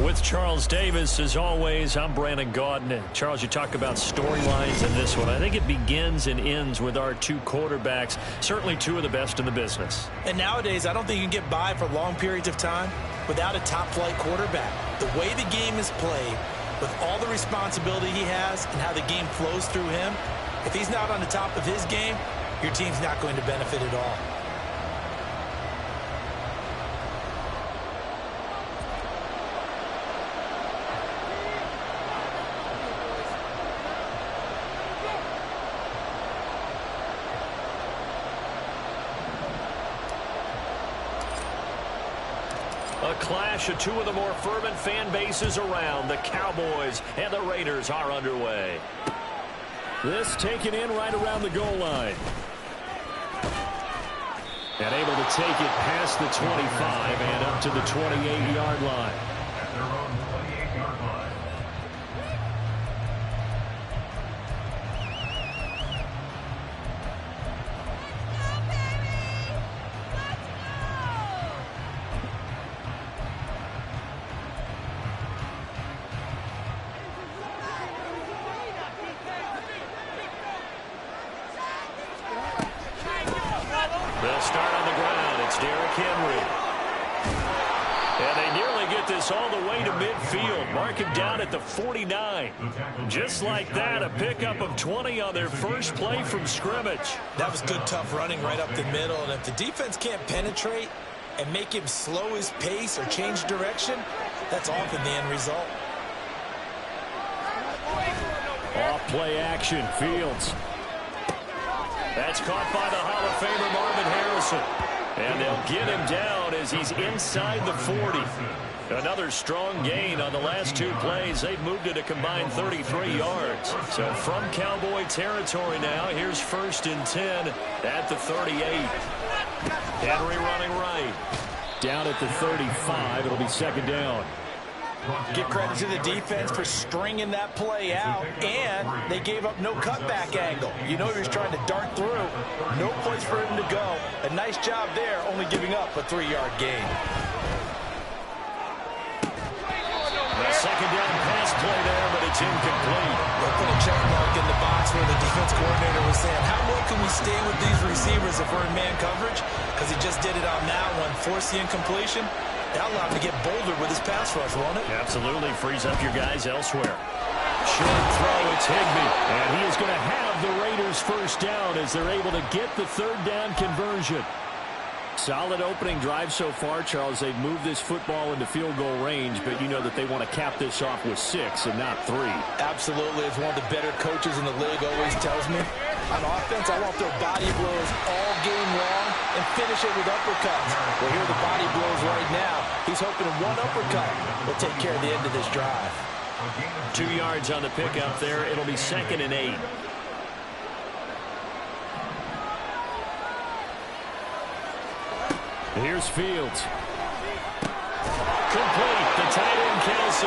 With Charles Davis, as always, I'm Brandon Gaudin. Charles, you talk about storylines in this one. I think it begins and ends with our two quarterbacks, certainly two of the best in the business. And nowadays, I don't think you can get by for long periods of time without a top-flight quarterback. The way the game is played, with all the responsibility he has and how the game flows through him, if he's not on the top of his game, your team's not going to benefit at all. A clash of two of the more fervent fan bases around. The Cowboys and the Raiders are underway. This taken in right around the goal line. And able to take it past the 25 and up to the 28-yard line. At their own 28-yard line. They'll start on the ground. It's Derrick Henry. And they nearly get this all the way to midfield. Mark him down at the 49. Just like that, a pickup of 20 on their first play from scrimmage. That was good, tough running right up the middle. And if the defense can't penetrate and make him slow his pace or change direction, that's often the end result. Off play action, Fields. That's caught by the Hall of Famer Marvin Harrison. And they'll get him down as he's inside the 40. Another strong gain on the last two plays. They've moved it a combined 33 yards. So from Cowboy territory now, here's 1st and 10 at the 38. Henry running right. Down at the 35, it'll be 2nd down. Give credit to the defense for stringing that play out, and they gave up no cutback angle. You know he was trying to dart through. No place for him to go. A nice job there, only giving up a 3-yard gain. A 2nd down pass play there, but it's incomplete. They put a check mark in the box where the defense coordinator was saying, how low can we stay with these receivers if we're in man coverage? Because he just did it on that one, forced the incompletion. That allowed him to get bolder with his pass rush, won't it? Absolutely. Frees up your guys elsewhere. Short throw, it's Higbee. And he is going to have the Raiders 1st down as they're able to get the 3rd down conversion. Solid opening drive so far, Charles. They've moved this football into field goal range, but you know that they want to cap this off with 6 and not 3. Absolutely. As one of the better coaches in the league always tells me, on offense, I want their body blows all game long and finish it with uppercuts. Well, here are the body blows right now. He's hoping one uppercut will take care of the end of this drive. 2 yards on the pickup there. It'll be 2nd and 8. Here's Fields. Complete. The tight end Kelsey.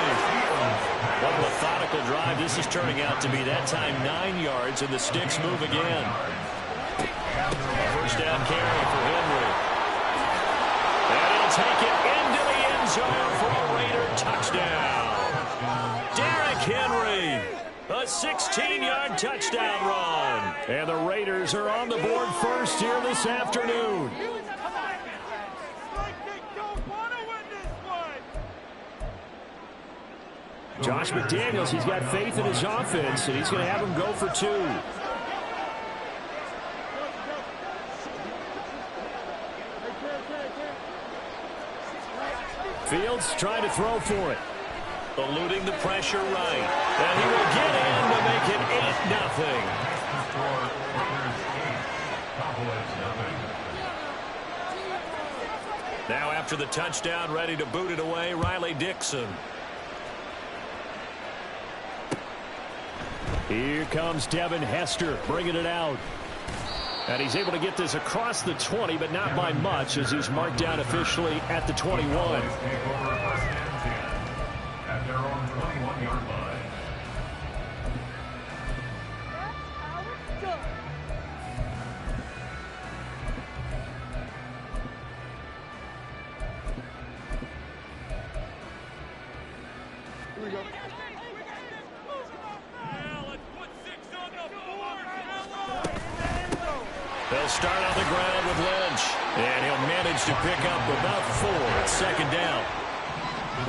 What a methodical drive this is turning out to be. That time 9 yards, and the sticks move again. 1st down carry for Henry. And he'll take it into the end zone for a Raider touchdown. Derrick Henry. A 16-yard touchdown run. And the Raiders are on the board first here this afternoon. Josh McDaniels, he's got faith in his offense, and he's going to have him go for 2. Fields trying to throw for it. Eluding the pressure right. And he will get in to make it 8-0. Now after the touchdown, ready to boot it away, Riley Dixon. Here comes Devin Hester bringing it out. And he's able to get this across the 20, but not by much as he's marked down officially at the 21. At their own 21-yard line. start on the ground with Lynch. And he'll manage to pick up about 4. It's second down.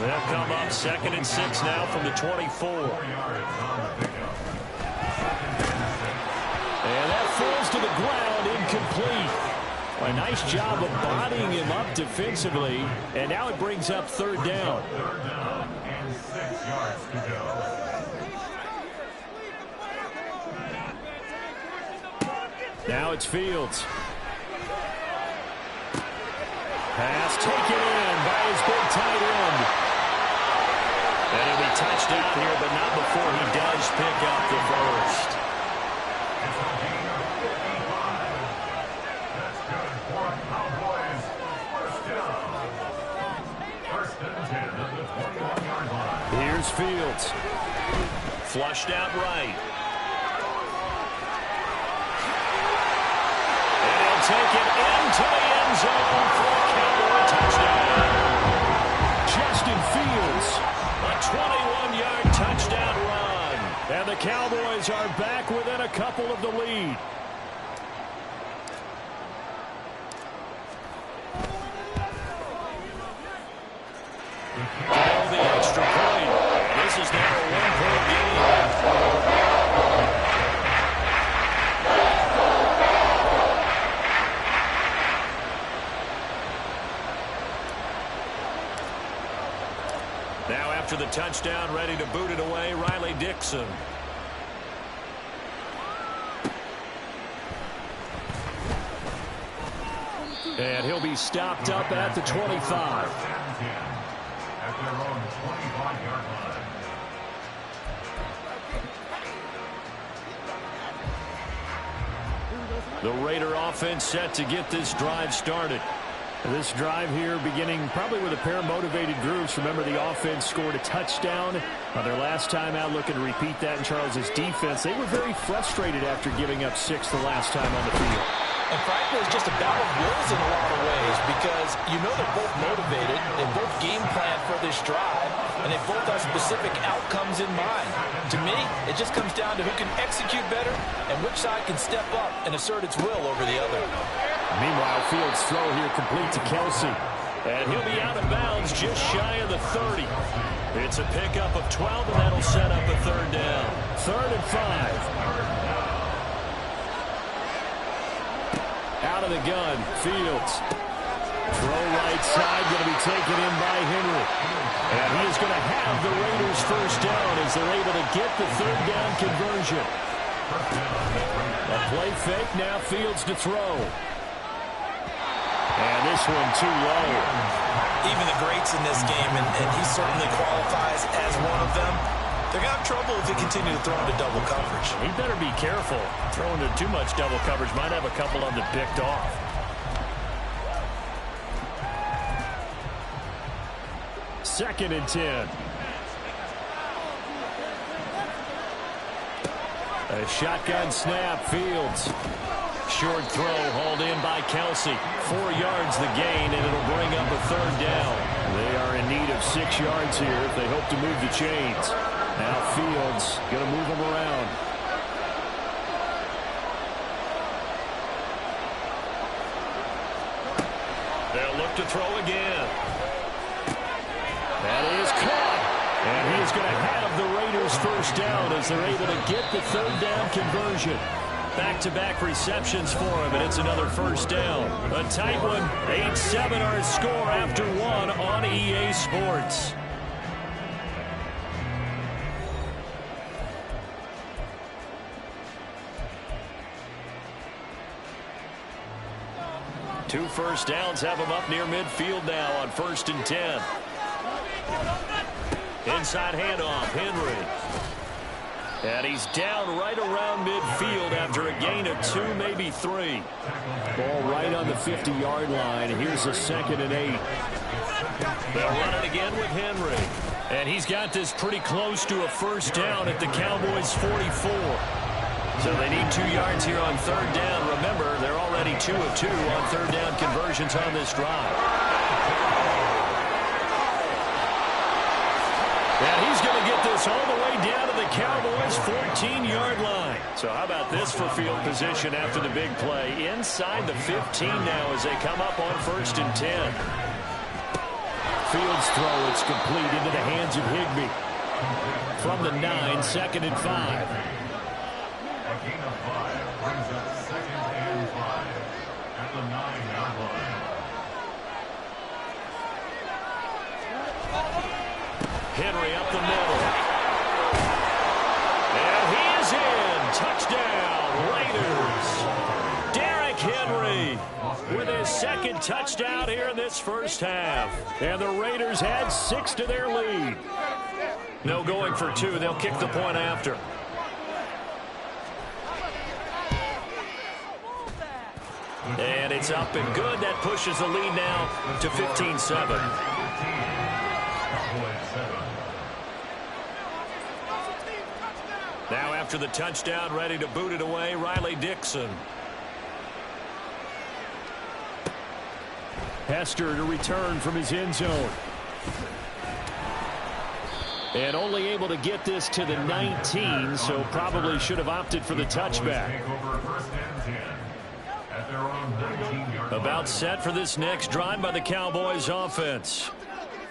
They'll come up 2nd and 6 now from the 24. And that falls to the ground, incomplete. A nice job of bodying him up defensively. And now it brings up 3rd down. 3rd down and 6 yards to go. Now it's Fields. Pass taken in by his big tight end. And he'll be touched out here, but not before he does pick up the first. It's a gain of 55. That's good for Cowboys. First down. 1st and 10 at the 21-yard line. Here's Fields. Flushed out right. Take it into the end zone for a Cowboy touchdown. Justin Fields. A 21-yard touchdown run. And the Cowboys are back within a couple of the lead. The extra point. This is now a 1-point game. Now after the touchdown, ready to boot it away, Riley Dixon. And he'll be stopped up at the 25. At their own 25-yard line. The Raider offense set to get this drive started. This drive here beginning probably with a pair of motivated groups. Remember, the offense scored a touchdown on their last time out, looking to repeat that in Charles's defense. They were very frustrated after giving up 6 the last time on the field. And frankly, it's just a battle of wills in a lot of ways because you know they're both motivated, they both game plan for this drive, and they both have specific outcomes in mind. To me, it just comes down to who can execute better and which side can step up and assert its will over the other. Meanwhile, Fields' throw here complete to Kelsey. And he'll be out of bounds just shy of the 30. It's a pickup of 12, and that'll set up a 3rd down. 3rd and 5. Out of the gun, Fields. Throw right side, going to be taken in by Henry. And he is going to have the Raiders' first down as they're able to get the 3rd down conversion. A play fake, now Fields to throw. And this one too low. Even the greats in this game, and he certainly qualifies as one of them, they're going to have trouble if they continue to throw into double coverage. He better be careful. Throwing to too much double coverage might have a couple of them picked off. Second and 10. A shotgun snap, Fields. Short throw hauled in by Kelsey. 4 yards the gain, and it'll bring up a 3rd down. They are in need of 6 yards here if they hope to move the chains. Now Fields going to move them around. They'll look to throw again. That is caught. And he is going to have the Raiders' first down as they're able to get the 3rd down conversion. Back-to-back receptions for him, and it's another first down. A tight one. 8-7 our score after 1 on EA Sports. Two first downs have him up near midfield now on 1st and 10. Inside handoff, Henry. And he's down right around midfield after a gain of 2, maybe 3. Ball right on the 50-yard line. Here's a 2nd and 8. They'll run it again with Henry. And he's got this pretty close to a first down at the Cowboys' 44. So they need 2 yards here on 3rd down. Remember, they're already 2 of 2 on 3rd down conversions on this drive. And he's going to get this all the way down to the Cowboys' 14-yard line. So how about this for field position after the big play? Inside the 15 now as they come up on 1st and 10. Fields throw, it's complete into the hands of Higbee. From the 9, 2nd and 5. A gain of 5 brings up 2nd and 5 at the 9-yard line. Henry up the middle. And he is in. Touchdown, Raiders. Derrick Henry with his 2nd touchdown here in this first half. And the Raiders had 6 to their lead. No going for 2. They'll kick the point after. And it's up and good. That pushes the lead now to 15-7. Now after the touchdown, ready to boot it away, Riley Dixon. Hester to return from his end zone. And only able to get this to the 19, so probably should have opted for the touchback. About set for this next drive by the Cowboys offense.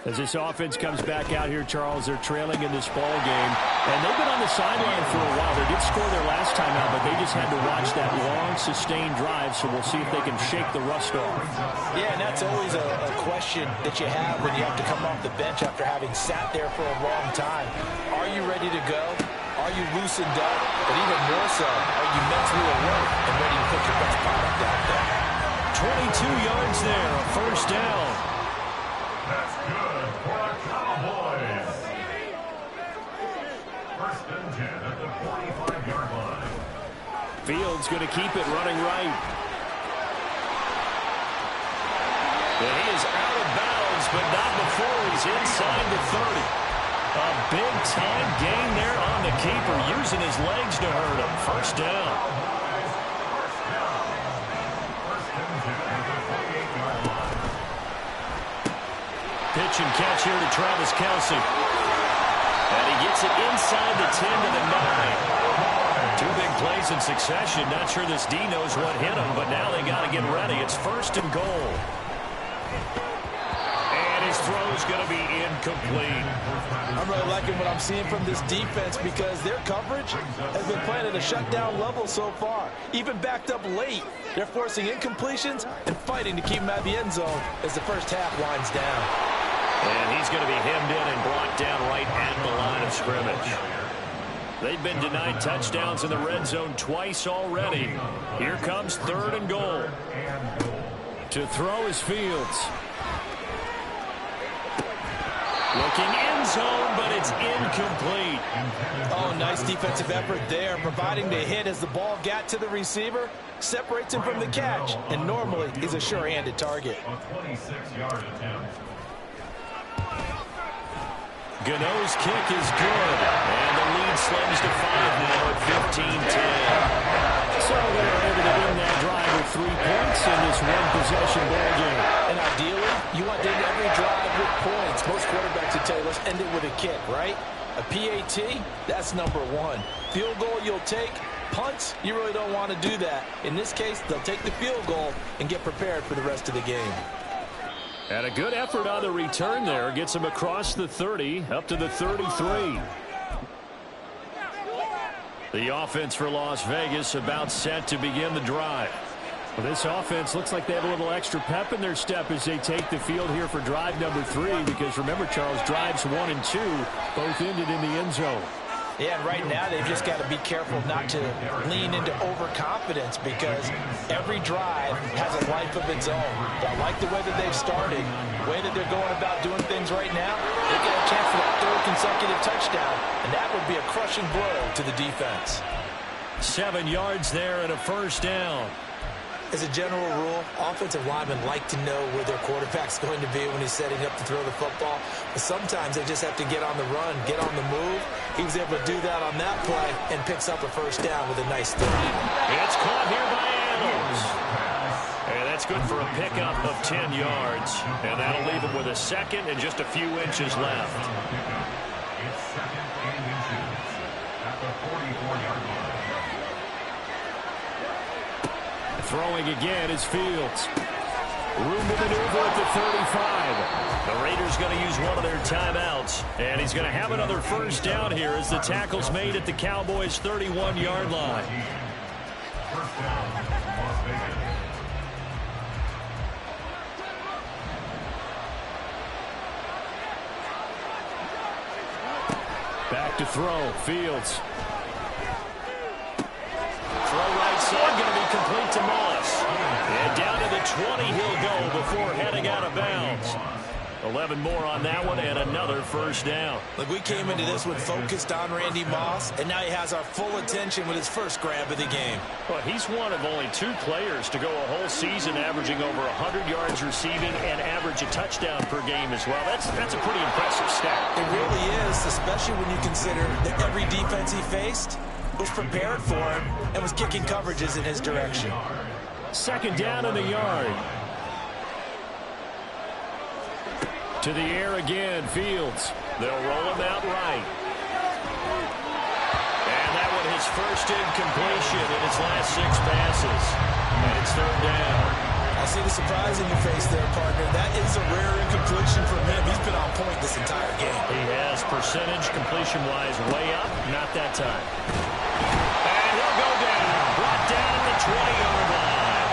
As this offense comes back out here, Charles, they're trailing in this ball game. And they've been on the sideline for a while. They did score their last time out, but they just had to watch that long, sustained drive, so we'll see if they can shake the rust off. Yeah, and that's always a question that you have when you have to come off the bench after having sat there for a long time. Are you ready to go? Are you loosened up? But even more so, are you mentally alert and ready to put your best product out there? 22 yards there, a 1st down. That's good for the Cowboys. 1st and 10 at the 45-yard line. Fields going to keep it running right. And he is out of bounds, but not before he's inside the 30. A big-time gain there on the keeper, using his legs to hurt him. 1st down. Pitch and catch here to Travis Kelce. And he gets it inside the 10 to the 9. 2 big plays in succession. Not sure this D knows what hit him, but now they got to get ready. It's 1st and goal. And his throw's going to be incomplete. I'm really liking what I'm seeing from this defense because their coverage has been playing at a shutdown level so far. Even backed up late, they're forcing incompletions and fighting to keep them out of the end zone as the first half winds down. And he's going to be hemmed in and brought down right at the line of scrimmage. They've been denied touchdowns in the red zone twice already. Here comes 3rd and goal. To throw is Fields. Looking end zone, but it's incomplete. Oh, nice defensive effort there, providing the hit as the ball got to the receiver, separates him from the catch, and normally he's a sure-handed target. A 26-yard attempt. Gano's kick is good, and the lead slims to 5 now at 15-10. So they're able to win that drive with 3 points in this one-possession ball game. And ideally, you want to end every drive with points. Most quarterbacks would tell you, let's end it with a kick, right? A PAT, that's number 1. Field goal you'll take. Punts, you really don't want to do that. In this case, they'll take the field goal and get prepared for the rest of the game. And a good effort on the return there. Gets him across the 30, up to the 33. The offense for Las Vegas about set to begin the drive. Well, this offense looks like they have a little extra pep in their step as they take the field here for drive number 3. Because remember, Charles, drives 1 and 2 both ended in the end zone. Yeah, and right now they've just got to be careful not to lean into overconfidence because every drive has a life of its own. I like the way that they've started, the way that they're going about doing things right now. They get a chance for that 3rd consecutive touchdown, and that would be a crushing blow to the defense. 7 yards there and a 1st down. As a general rule, offensive linemen like to know where their quarterback's going to be when he's setting up to throw the football. But sometimes they just have to get on the run, get on the move. He was able to do that on that play and picks up a 1st down with a nice throw. It's caught here by Adams. And that's good for a pickup of 10 yards. And that'll leave him with a 2nd and just a few inches left. It's second and inches at the 44-yard line. Throwing again is Fields. Room to maneuver at the 35. The Raiders going to use one of their timeouts, and he's going to have another first down here as the tackle's made at the Cowboys' 31-yard line. First down, Las Vegas. Back to throw. Fields. Throw right side, going to be complete to Moss. And down to the 20 he'll go before heading out of bounds. 11 more on that one and another first down. Look, we came into this one focused on Randy Moss, and now he has our full attention with his first grab of the game. Well, he's one of only 2 players to go a whole season averaging over 100 yards receiving and average a touchdown per game as well. That's a pretty impressive stat. It really is, especially when you consider that every defense he faced was prepared for him and was kicking coverages in his direction. Second down in the yard. To the air again, Fields. They'll roll him out right. And that one his first incompletion in his last 6 passes. And it's third down. I see the surprise in your face there, partner. That is a rare incompletion from him. He's been on point this entire game. He has percentage completion-wise way up. Not that time. And he'll go down. Brought down at the 20-yard line.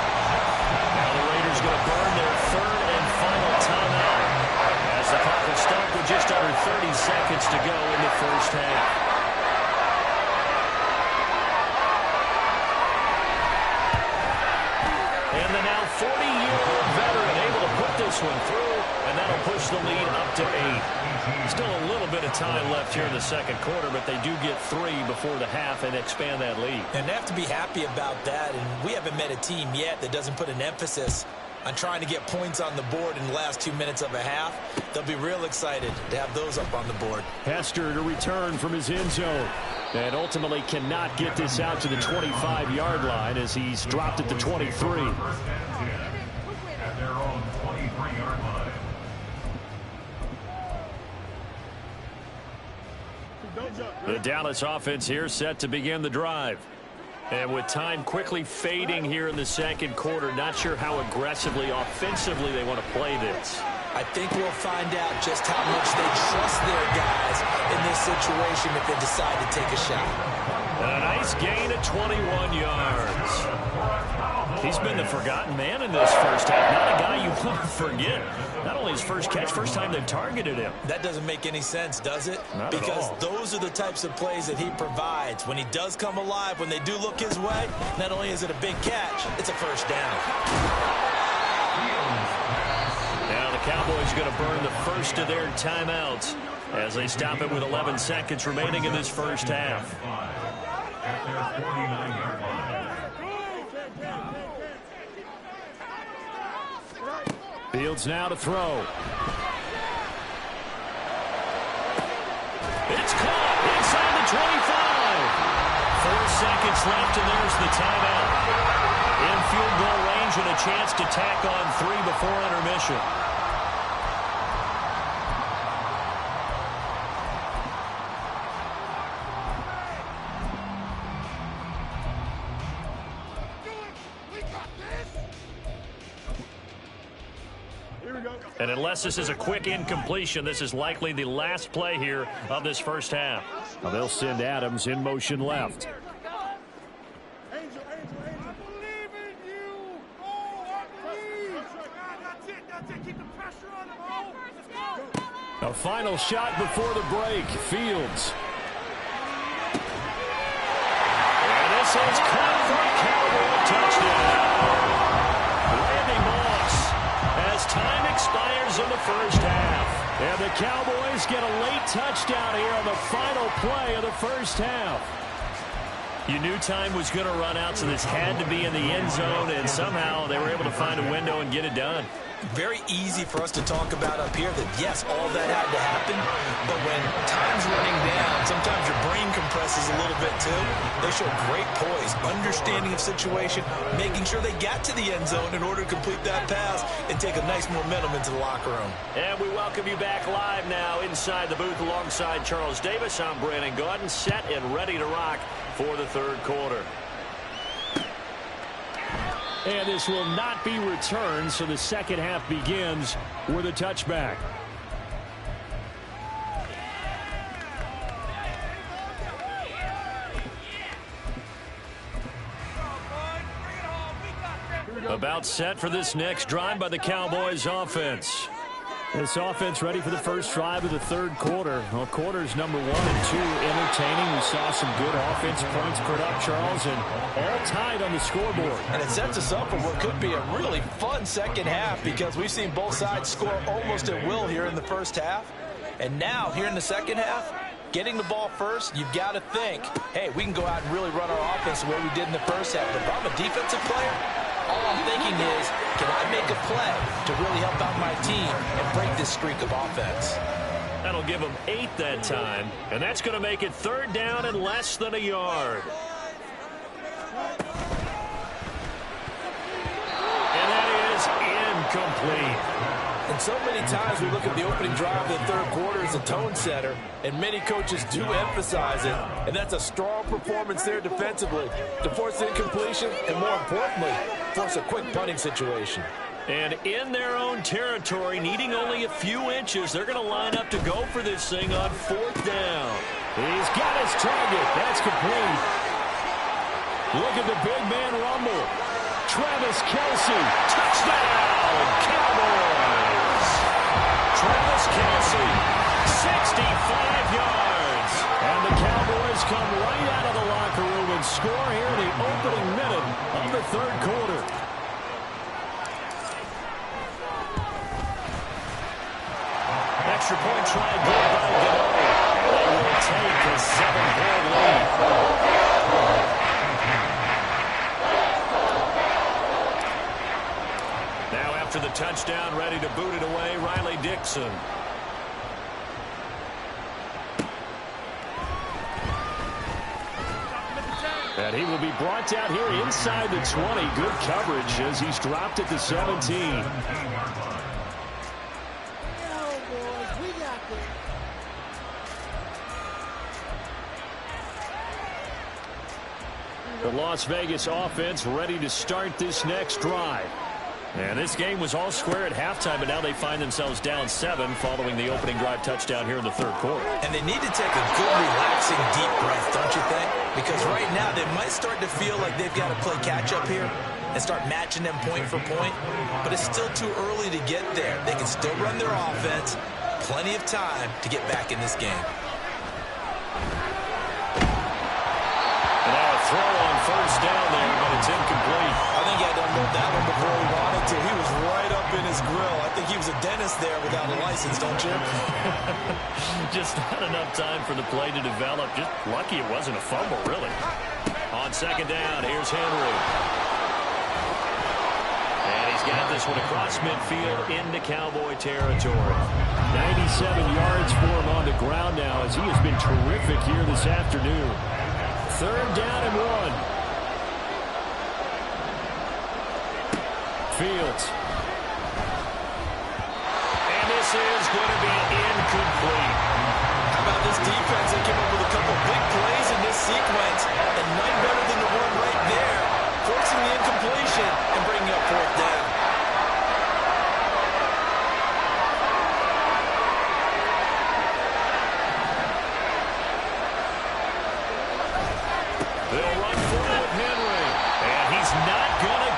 Now the Raiders going to burn their third and final timeout. As the clock will stop with just under 30 seconds to go in the first half. And the now 40-year-old veteran able to put this one through, and that'll push the lead up to 8. Still a little bit of time left here in the second quarter, but they do get 3 before the half and expand that lead. And they have to be happy about that, and we haven't met a team yet that doesn't put an emphasis on trying to get points on the board in the last 2 minutes of a half. They'll be real excited to have those up on the board. Hester to return from his end zone. And ultimately cannot get this out to the 25-yard line as he's dropped at the 23. First and 10 at their own 23-yard line. The Dallas offense here set to begin the drive. And with time quickly fading here in the second quarter, not sure how aggressively, offensively they want to play this. I think we'll find out just how much they trust their guys in this situation if they decide to take a shot. A nice gain of 21 yards. He's been the forgotten man in this first half. Not a guy you want to forget. Not only his first catch, first time they've targeted him. That doesn't make any sense, does it? Not because at all. those are the types of plays that he provides. When he does come alive, when they do look his way, not only is it a big catch, it's a first down. Now the Cowboys are going to burn the first of their timeouts as they stop it with 11 seconds remaining in this first half. At their 49-yard line. Fields now to throw. It's caught inside the 25. 4 seconds left, and there's the timeout. In field goal range and a chance to tack on 3 before intermission. And unless this is a quick incompletion, this is likely the last play here of this first half. Now they'll send Adams in motion left. A final shot before the break. Fields. And this is caught for a Cowboy touchdown. Randy Moss as time expires in the first half. And the Cowboys get a late touchdown here on the final play of the first half. You knew time was going to run out, so this had to be in the end zone, and somehow they were able to find a window and get it done. very easy for us to talk about up here that, yes, all that had to happen, but when time's running down, sometimes your brain compresses a little bit too. They show great poise, understanding of situation, making sure they got to the end zone in order to complete that pass and take a nice momentum into the locker room. And we welcome you back live now inside the booth alongside Charles Davis. I'm Brandon Gaudin, set and ready to rock for the third quarter. And this will not be returned, so the second half begins with a touchback. About set for this next drive by the Cowboys offense. This offense ready for the first drive of the third quarter. Well, quarters number 1 and 2 entertaining. We saw some good offense points put up, Charles, and all tied on the scoreboard. And it sets us up for what could be a really fun second half because we've seen both sides score almost at will here in the first half. And now, here in the second half, getting the ball first, you've got to think, hey, we can go out and really run our offense the way we did in the first half. But if I'm a defensive player, all I'm thinking is, can I make a play to really help out my team and break this streak of offense? That'll give them 8 that time, and that's going to make it third down and less than a yard. And that is incomplete. And so many times we look at the opening drive of the third quarter as a tone setter, and many coaches do emphasize it, and that's a strong performance there defensively to force incompletion and, more importantly, force a quick punting situation. And in their own territory, needing only a few inches, they're going to line up to go for this thing on fourth down. He's got his target. That's complete. Look at the big man rumble. Travis Kelce, touchdown, Cowboys. Travis Kelce, 65 yards. And the Cowboys come right out of the locker room and score here in the opening minute of the third quarter. Extra point try good by Gano. They will take a 7-point lead. Now after the touchdown, ready to boot it away, Riley Dixon. And he will be brought down here inside the 20. Good coverage as he's dropped at the 17. The Las Vegas offense ready to start this next drive. And this game was all square at halftime, but now they find themselves down 7 following the opening drive touchdown here in the third quarter. And they need to take a good, relaxing, deep breath, don't you think? Because right now they might start to feel like they've got to play catch-up here and start matching them point for point. But it's still too early to get there. They can still run their offense. Plenty of time to get back in this game. And now a throw on first down there, but it's incomplete. I think he had to unload that one before he wanted to. He was right up in his grill. I think he was a dentist there without a license, don't you? Just not enough time for the play to develop. Just lucky it wasn't a fumble, really. On second down, here's Henry. And he's got this one across midfield into Cowboy territory. 97 yards for him on the ground now as he has been terrific here this afternoon. Third down and 1. Fields. And this is going to be incomplete. How about this defense? They came up with a couple big plays in this sequence, and none better than the one right there, forcing the incompletion and bringing up fourth down. They'll run forward with Henry, and he's not going to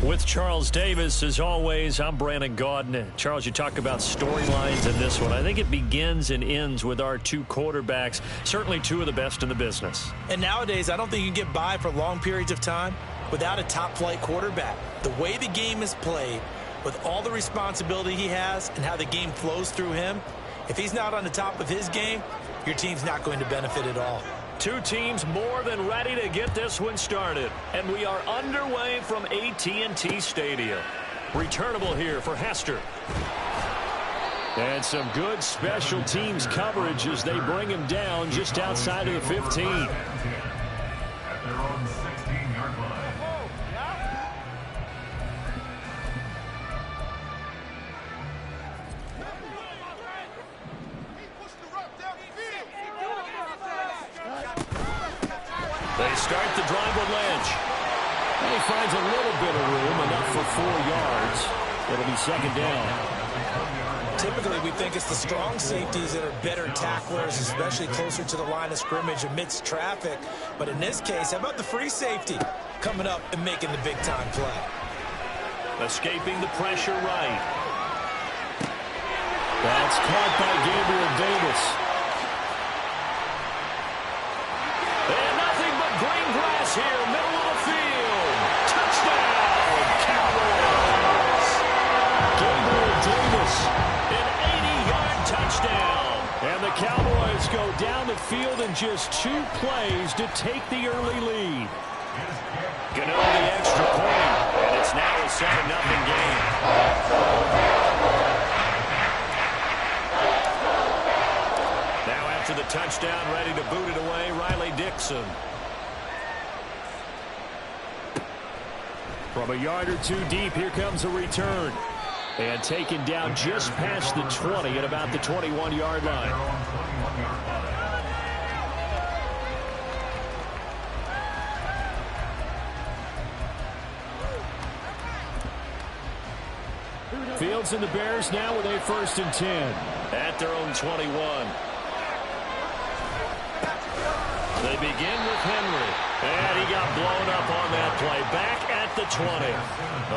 With Charles Davis, as always, I'm Brandon Gaudin. Charles, you talk about storylines in this one. I think it begins and ends with our two quarterbacks, certainly two of the best in the business. And nowadays, I don't think you can get by for long periods of time without a top-flight quarterback. The way the game is played, with all the responsibility he has and how the game flows through him, if he's not on the top of his game, your team's not going to benefit at all. Two teams more than ready to get this one started. And we are underway from AT&T Stadium. Returnable here for Hester. And some good special teams coverage as they bring him down just outside of the 15. At their own 16-yard line. They start the drive with Lynch. And he finds a little bit of room, enough for 4 yards. It'll be second down. Typically, we think it's the strong safeties that are better tacklers, especially closer to the line of scrimmage amidst traffic. But in this case, how about the free safety coming up and making the big-time play? Escaping the pressure right. That's caught by Gabriel Davis. And nothing but green grass here, middle of the field. Touchdown, Cowboys. Gabriel Davis, an 80-yard touchdown. And the Cowboys go down the field in just 2 plays to take the early lead. Gano the extra point, and it's now a 7-0 game. Now after the touchdown, ready to boot it away, Riley Dixon. From a yard or 2 deep, here comes a return. And taken down just past the 20 at about the 21-yard line. Fields and the Bears now with a 1st and 10. At their own 21. They begin with Henry. And he got blown up on that play. Back at the 20.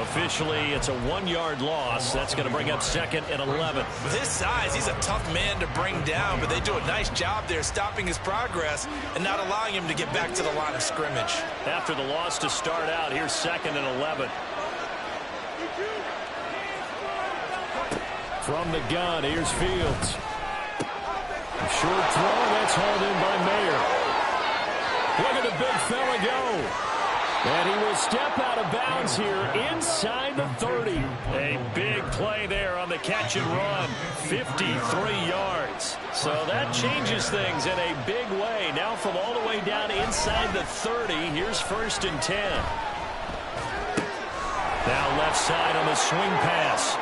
Officially, it's a 1-yard loss. That's going to bring up 2nd and 11. With his size, he's a tough man to bring down, but they do a nice job there stopping his progress and not allowing him to get back to the line of scrimmage. After the loss to start out, here's 2nd and 11. From the gun, here's Fields. A short throw, that's hauled in by Mayer. Look at the big fella go. And he will step out of bounds here inside the 30. A big play there on the catch and run. 53 yards. So that changes things in a big way. Now from all the way down inside the 30, here's 1st and 10. Now left side on the swing pass.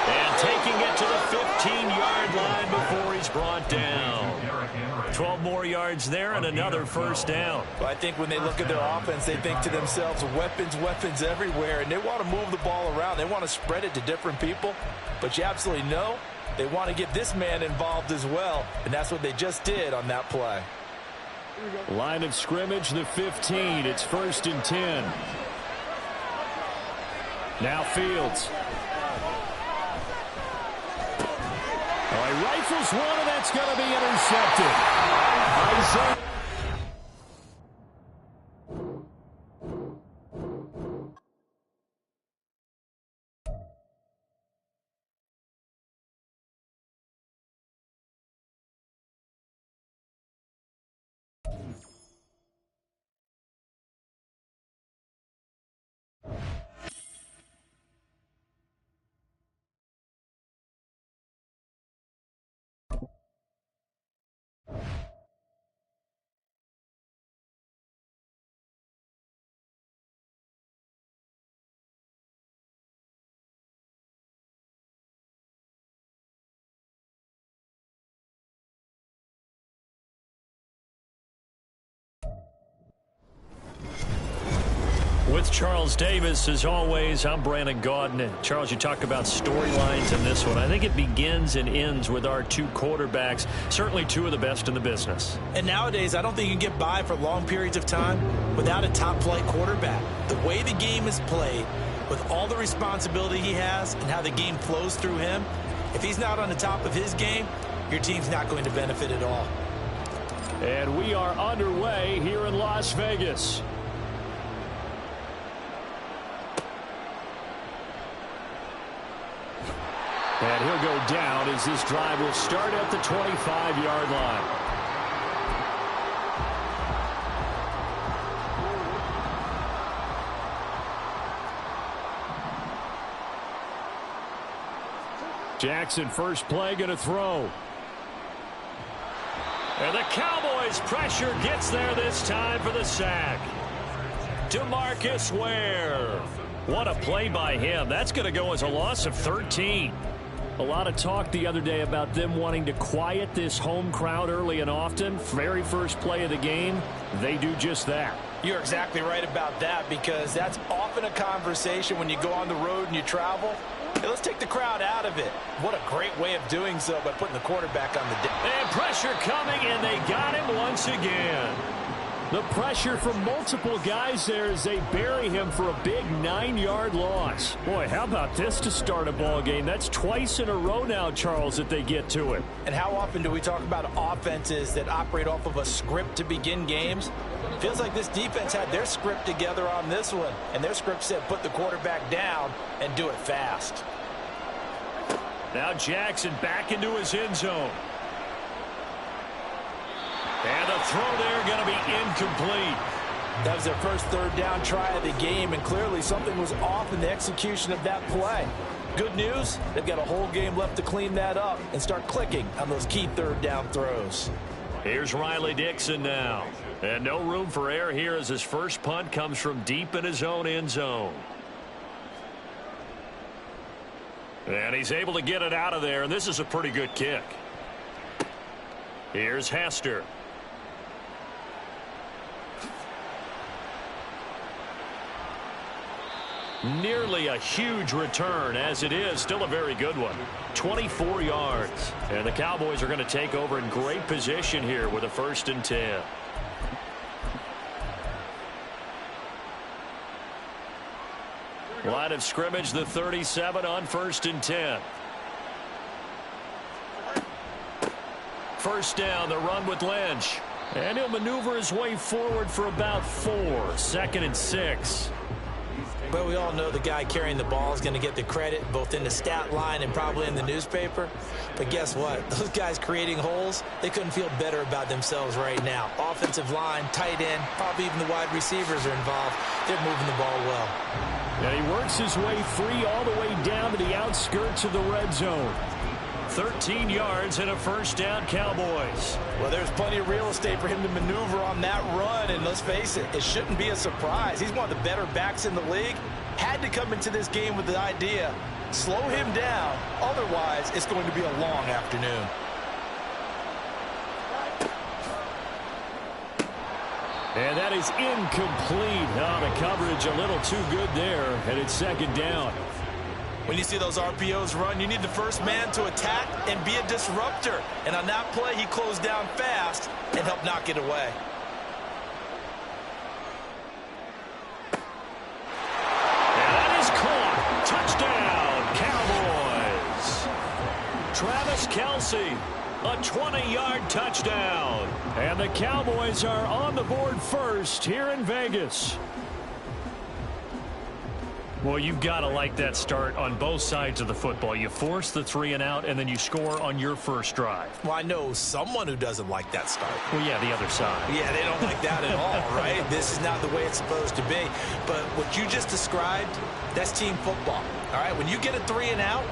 And taking it to the 15-yard line before he's brought down. 12 more yards there and another 1st down. Well, I think when they look at their offense, they think to themselves, weapons, weapons everywhere, and they want to move the ball around. They want to spread it to different people, but you absolutely know they want to get this man involved as well, and that's what they just did on that play. Line of scrimmage, the 15. It's 1st and 10. Now Fields. He rifles one, and that's going to be intercepted. Isaiah. With Charles Davis, as always, I'm Brandon Gaudin. And Charles, you talk about storylines in this one. I think it begins and ends with our two quarterbacks, certainly two of the best in the business. And nowadays, I don't think you can get by for long periods of time without a top-flight quarterback. The way the game is played, with all the responsibility he has and how the game flows through him, if he's not on the top of his game, your team's not going to benefit at all. And we are underway here in Las Vegas. And he'll go down as this drive will start at the 25-yard line. Jackson, first play, going to throw. And the Cowboys' pressure gets there this time for the sack. DeMarcus Ware. What a play by him. That's going to go as a loss of 13. A lot of talk the other day about them wanting to quiet this home crowd early and often. Very first play of the game, they do just that. You're exactly right about that, because that's often a conversation when you go on the road and you travel. Hey, let's take the crowd out of it. What a great way of doing so by putting the quarterback on the deck. And pressure coming, and they got him once again. The pressure from multiple guys there as they bury him for a big 9-yard loss. Boy, how about this to start a ball game? That's twice in a row now, Charles, that they get to it. And how often do we talk about offenses that operate off of a script to begin games? Feels like this defense had their script together on this one, and their script said put the quarterback down and do it fast. Now Jackson back into his end zone. And the throw there going to be incomplete. That was their first third down try of the game, and clearly something was off in the execution of that play. Good news, they've got a whole game left to clean that up and start clicking on those key third down throws. Here's Riley Dixon now. And no room for error here as his first punt comes from deep in his own end zone. And he's able to get it out of there, and this is a pretty good kick. Here's Hester. Nearly a huge return, as it is still a very good one. 24 yards. And the Cowboys are going to take over in great position here with a 1st and 10. Line of scrimmage, the 37 on 1st and 10. First down, the run with Lynch. And he'll maneuver his way forward for about 4. 2nd and 6. Well, we all know the guy carrying the ball is going to get the credit, both in the stat line and probably in the newspaper. But guess what? Those guys creating holes, they couldn't feel better about themselves right now. Offensive line, tight end, probably even the wide receivers are involved. They're moving the ball well. And he works his way free all the way down to the outskirts of the red zone. 13 yards and a 1st down, Cowboys. Well, there's plenty of real estate for him to maneuver on that run, and let's face it, it shouldn't be a surprise. He's one of the better backs in the league. Had to come into this game with the idea, slow him down, otherwise it's going to be a long afternoon. And that is incomplete. Now the coverage a little too good there, and it's 2nd down. When you see those RPOs run, you need the first man to attack and be a disruptor. And on that play, he closed down fast and helped knock it away. And that is caught. Touchdown, Cowboys. Travis Kelce, a 20-yard touchdown. And the Cowboys are on the board first here in Vegas. Well, you've got to like that start on both sides of the football. You force the 3 and out, and then you score on your first drive. Well, I know someone who doesn't like that start. Well, yeah, the other side. Yeah, they don't like that at all, right? This is not the way it's supposed to be. But what you just described, that's team football. All right, when you get a 3 and out,